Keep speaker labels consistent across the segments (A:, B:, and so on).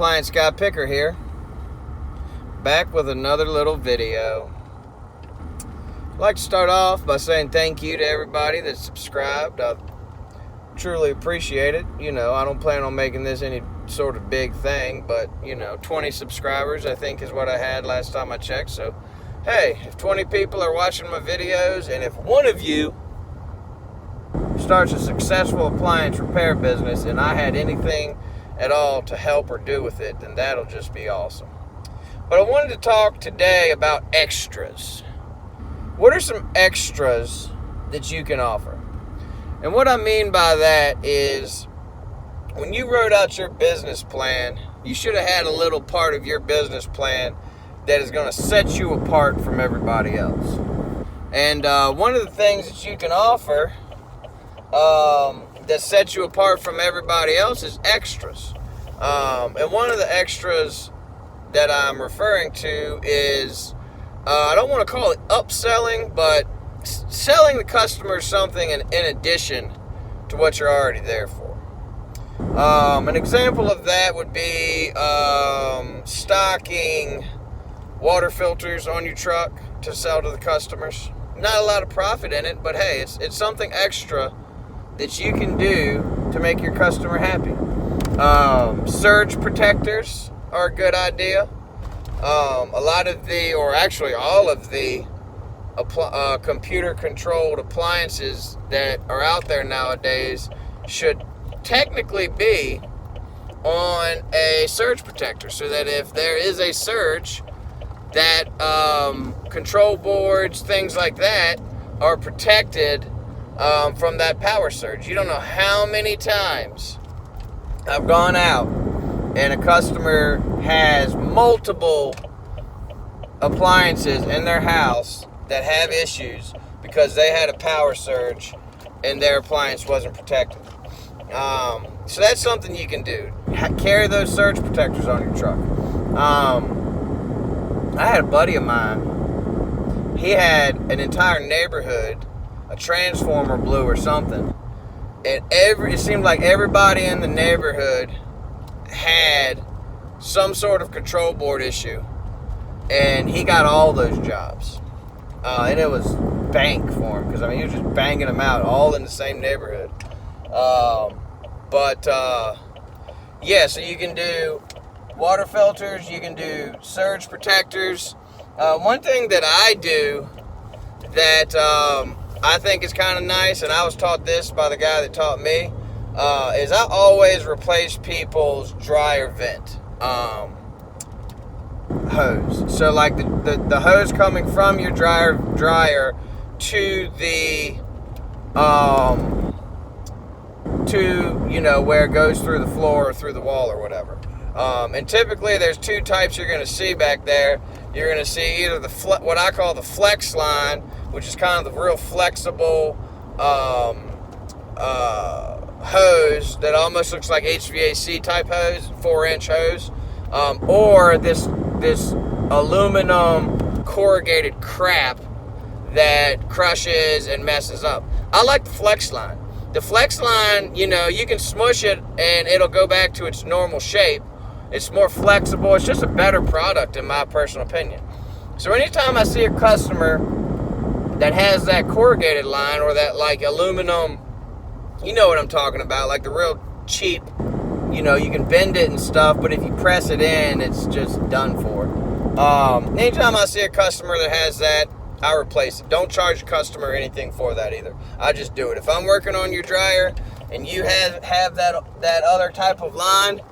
A: Appliance Guy Picker here, back with another little video. I'd like to start off by saying thank you to everybody that subscribed. I truly appreciate it. You know, I don't plan on making this any sort of big thing, but, 20 subscribers I think is what I had last time I checked. So, hey, if 20 people are watching my videos, and if one of you starts a successful appliance repair business and I had anything at all to help or do with it, then that'll just be awesome. But I wanted to talk today about extras. What are some extras that you can offer? And what I mean by that is, when you wrote out your business plan, you should have had a little part of your business plan that is going to set you apart from everybody else. And one of the things that you can offer that sets you apart from everybody else is extras. And one of the extras that I'm referring to is, I don't want to call it upselling, but selling the customer something in addition to what you're already there for. An example of that would be stocking water filters on your truck to sell to the customers. Not a lot of profit in it, but hey, it's something extra that you can do to make your customer happy. Surge protectors are a good idea. A lot of all of the computer-controlled appliances that are out there nowadays should technically be on a surge protector, so that if there is a surge, that control boards, things like that, are protected from that power surge. You don't know how many times I've gone out and a customer has multiple appliances in their house that have issues because they had a power surge and their appliance wasn't protected. So that's something you can do. Carry those surge protectors on your truck. I had a buddy of mine. He had an entire neighborhood, a transformer blew or something, and it seemed like everybody in the neighborhood had some sort of control board issue, and he got all those jobs, and it was bank for him, because he was just banging them out all in the same neighborhood. So you can do water filters, you can do surge protectors. One thing that I do that I think is kind of nice, and I was taught this by the guy that taught me, is I always replace people's dryer vent hose. So like the hose coming from your dryer to the where it goes through the floor or through the wall or whatever. And typically there's two types you're going to see back there. You're going to see either what I call the flex line, which is kind of the real flexible hose that almost looks like HVAC type hose, 4-inch hose, or this aluminum corrugated crap that crushes and messes up. I like the flex line. The flex line, you can smush it and it'll go back to its normal shape. It's more flexible. It's just a better product in my personal opinion. So anytime I see a customer that has that corrugated line or that like aluminum, you know what I'm talking about, like the real cheap, you can bend it and stuff, but if you press it in, it's just done for. Anytime I see a customer that has that, I replace it. Don't charge a customer anything for that either. I just do it. If I'm working on your dryer and you have that other type of line,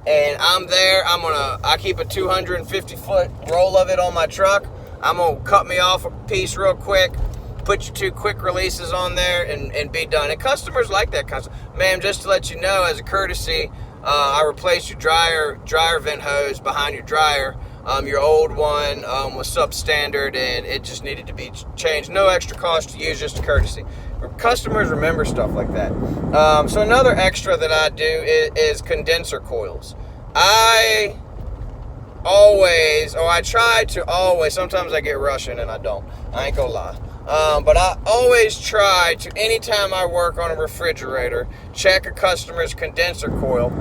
A: and I'm there, I keep a 250-foot roll of it on my truck. I'm going to cut me off a piece real quick, put your 2 quick releases on there, and be done. And customers like that kind of stuff. Ma'am, just to let you know, as a courtesy, I replaced your dryer vent hose behind your dryer. Your old one was substandard, and it just needed to be changed. No extra cost to use, just a courtesy. Customers remember stuff like that. So another extra that I do is condenser coils. I try to always, sometimes I get Russian and I don't. I ain't gonna lie. But I always try to, anytime I work on a refrigerator, check a customer's condenser coil.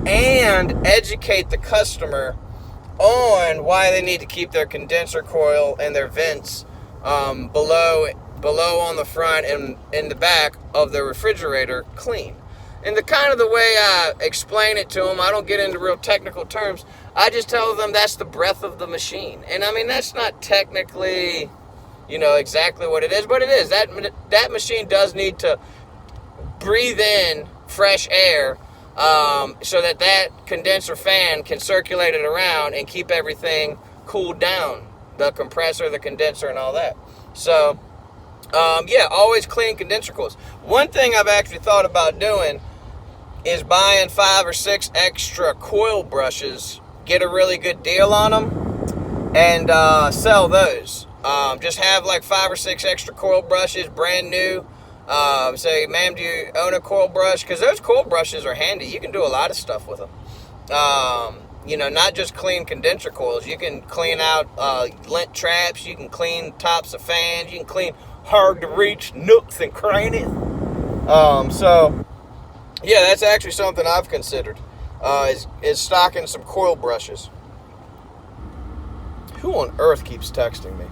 A: and educate the customer on why they need to keep their condenser coil and their vents below on the front and in the back of the refrigerator clean. And the way I explain it to them, I don't get into real technical terms. I just tell them that's the breath of the machine. And I mean, that's not technically, exactly what it is, but it is. That machine does need to breathe in fresh air so that condenser fan can circulate it around and keep everything cooled down, the compressor, the condenser, and all that. So, always clean condenser coils. One thing I've actually thought about doing is buying 5 or 6 extra coil brushes, get a really good deal on them, and sell those. Just have like 5 or 6 extra coil brushes, brand new. Say, ma'am, do you own a coil brush? Because those coil brushes are handy. You can do a lot of stuff with them. Not just clean condenser coils. You can clean out lint traps. You can clean tops of fans. You can clean hard-to-reach nooks and crannies. That's actually something I've considered, is stocking some coil brushes. Who on earth keeps texting me?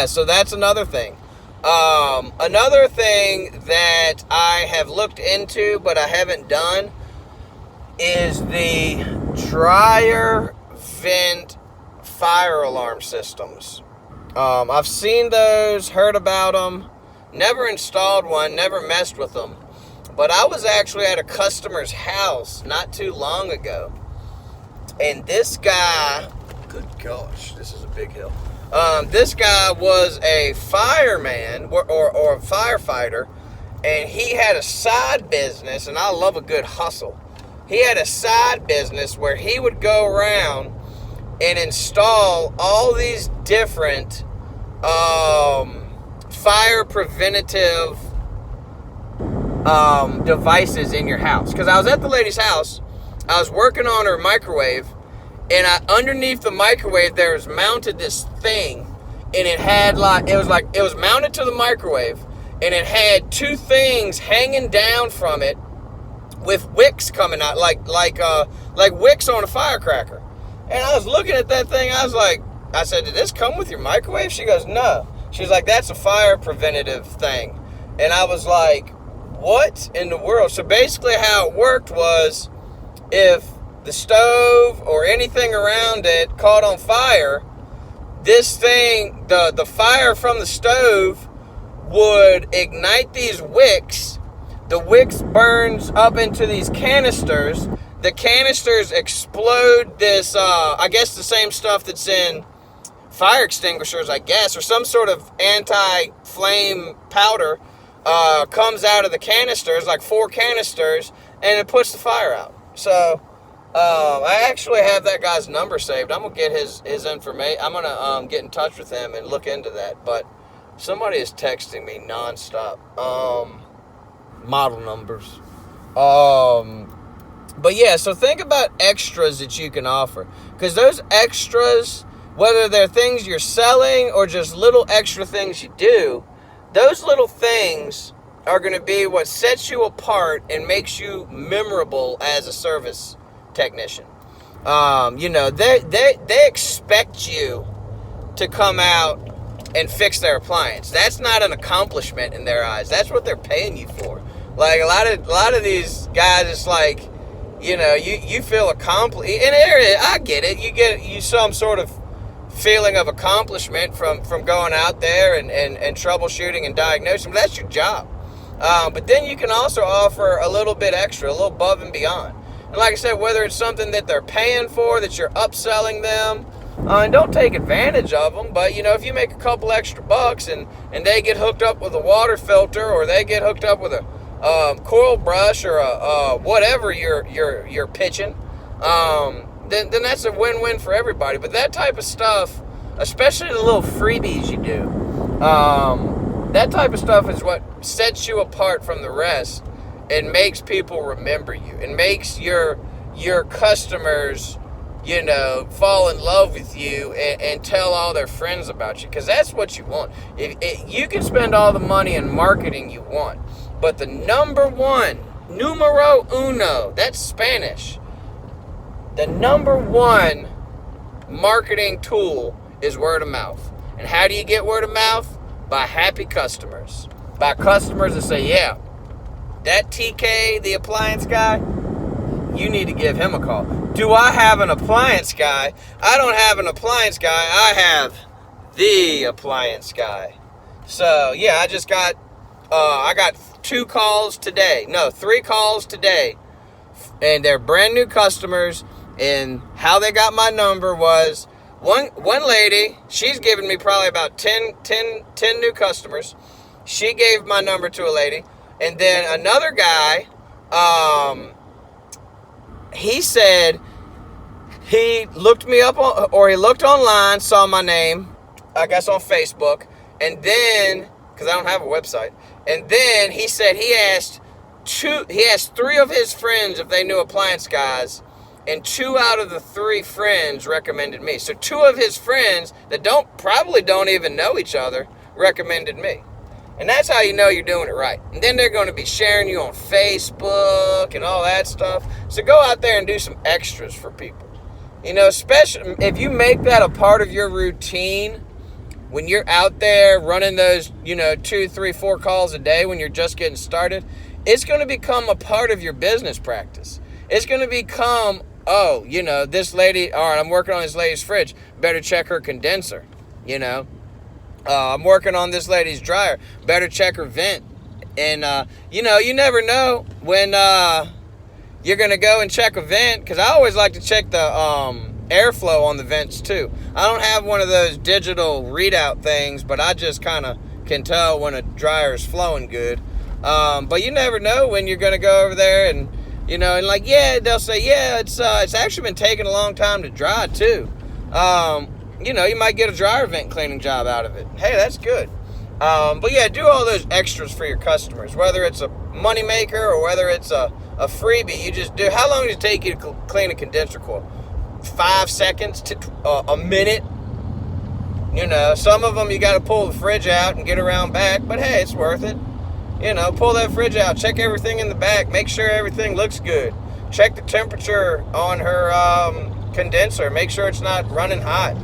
A: So that's another thing. Another thing that I have looked into but I haven't done is the dryer vent fire alarm systems. I've seen those, heard about them, never installed one, never messed with them. But I was actually at a customer's house not too long ago, and this guy, good gosh, this is a big hill. This guy was a fireman or a firefighter, and he had a side business, and I love a good hustle. He had a side business where he would go around and install all these different fire preventative devices in your house. Because I was at the lady's house, I was working on her microwave, and underneath the microwave there was mounted this thing, and it had it was mounted to the microwave, and it had 2 things hanging down from it with wicks coming out, like wicks on a firecracker. And I was looking at that thing, I said, did this come with your microwave? She goes, no. She's like, that's a fire preventative thing. And I was like, what in the world? So basically how it worked was, if the stove or anything around it caught on fire, this thing, the fire from the stove would ignite these wicks. The wicks burns up into these canisters. The canisters explode this, I guess the same stuff that's in fire extinguishers, I guess, or some sort of anti-flame powder comes out of the canisters, like 4 canisters, and it puts the fire out. So I actually have that guy's number saved. I'm gonna get his information. I'm gonna get in touch with him and look into that. But somebody is texting me nonstop. Model numbers. But yeah, so think about extras that you can offer, because those extras, whether they're things you're selling or just little extra things you do, those little things are going to be what sets you apart and makes you memorable as a service technician. They expect you to come out and fix their appliance. That's not an accomplishment in their eyes. That's what they're paying you for. Like a lot of these guys, it's like, you feel accomplished. In an area, I get it. You get some sort of feeling of accomplishment from going out there and troubleshooting and diagnosing. That's your job. But then you can also offer a little bit extra, a little above and beyond. And like I said, whether it's something that they're paying for, that you're upselling them, and don't take advantage of them, but if you make a couple extra bucks and they get hooked up with a water filter, or they get hooked up with a coil brush, or whatever you're pitching, then that's a win-win for everybody. But that type of stuff, especially the little freebies you do, that type of stuff is what sets you apart from the rest and makes people remember you, and makes your customers, fall in love with you and tell all their friends about you, because that's what you want. You can spend all the money in marketing you want, but the number one numero uno, that's Spanish. The number one marketing tool is word of mouth. And how do you get word of mouth? By happy customers. By customers that say, yeah, that TK, the appliance guy, you need to give him a call. Do I have an appliance guy? I don't have an appliance guy. I have the appliance guy. So, yeah, I got 3 calls today. And they're brand new customers. And how they got my number was one lady, she's given me probably about 10 new customers. She gave my number to a lady. And then another guy, he said he looked me up he looked online, saw my name, I guess on Facebook, and then, because I don't have a website, and then he said he asked 3 of his friends if they knew appliance guys, and 2 out of the 3 friends recommended me. So 2 of his friends that probably don't even know each other recommended me. And that's how you know you're doing it right. And then they're going to be sharing you on Facebook and all that stuff. So go out there and do some extras for people. You know, especially if you make that a part of your routine, when you're out there running those, 2, 3, 4 calls a day when you're just getting started, it's going to become a part of your business practice. It's going to become, this lady, all right, I'm working on this lady's fridge. Better check her condenser, I'm working on this lady's dryer. Better check her vent. And, you never know when you're going to go and check a vent. Because I always like to check the airflow on the vents, too. I don't have one of those digital readout things, but I just kind of can tell when a dryer is flowing good. But you never know when you're going to go over there and, they'll say, it's actually been taking a long time to dry, too. You might get a dryer vent cleaning job out of it. Hey, that's good. But yeah, do all those extras for your customers, whether it's a moneymaker or whether it's a freebie. You just do. How long does it take you to clean a condenser coil? 5 seconds to a minute. Some of them you got to pull the fridge out and get around back, but hey, it's worth it. Pull that fridge out, check everything in the back, make sure everything looks good. Check the temperature on her condenser, make sure it's not running hot.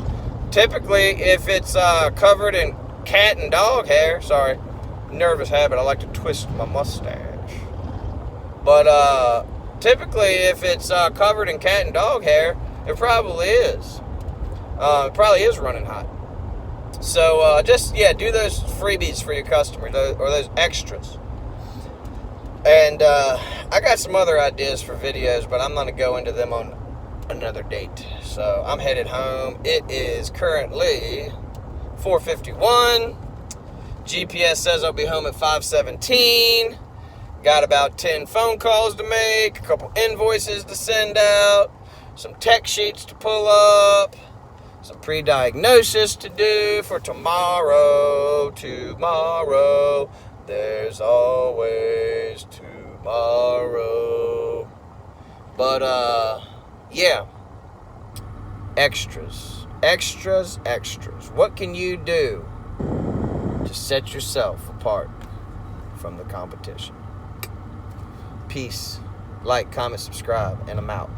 A: Typically, if it's covered in cat and dog hair, sorry, nervous habit, I like to twist my mustache. But typically, if it's covered in cat and dog hair, it probably is. It probably is running hot. So do those freebies for your customers, or those extras. And I got some other ideas for videos, but I'm going to go into them on another date. So I'm headed home. It is currently 4:51. GPS says I'll be home at 5:17. Got about 10 phone calls to make, a couple invoices to send out, some tech sheets to pull up, some pre-diagnosis to do for tomorrow. Tomorrow, there's always tomorrow. But yeah, extras. What can you do to set yourself apart from the competition? Peace. Like, comment, subscribe, and I'm out.